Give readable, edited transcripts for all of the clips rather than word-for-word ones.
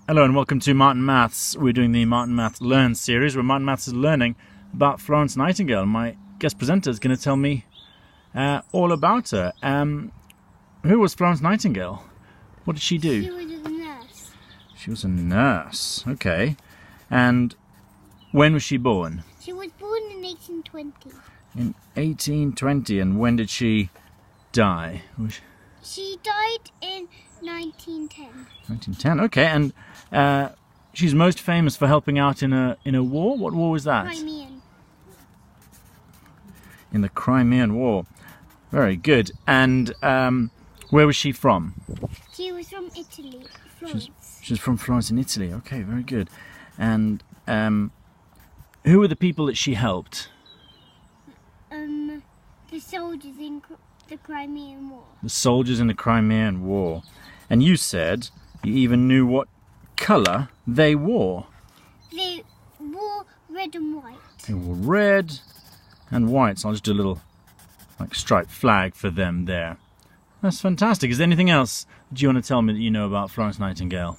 Hello and welcome to MartinMaths. We're doing the MartinMaths Learn series where MartinMaths is learning about Florence Nightingale. My guest presenter is going to tell me all about her. Who was Florence Nightingale? What did she do? She was a nurse. She was a nurse, okay. And when was she born? She was born in 1820. In 1820, and when did she die? She died in 1910. 1910, okay. And she's most famous for helping out in a war. What war was that? Crimean. In the Crimean War. Very good. And where was she from? She was from Italy, Florence. She's from Florence in Italy. Okay, very good. And who were the people that she helped? The soldiers in the Crimean War. The soldiers in the Crimean War. And you said you even knew what colour they wore. They wore red and white. They wore red and white. So I'll just do a little striped flag for them there. That's fantastic. Is there anything else that you want to tell me that you know about Florence Nightingale?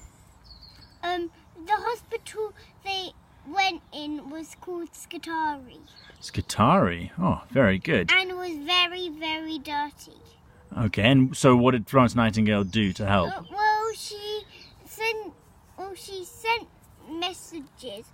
The hospital they went in was called Scutari. Scutari? Oh, very good. And it was very, very dirty. Okay, and so what did Florence Nightingale do to help? She sent messages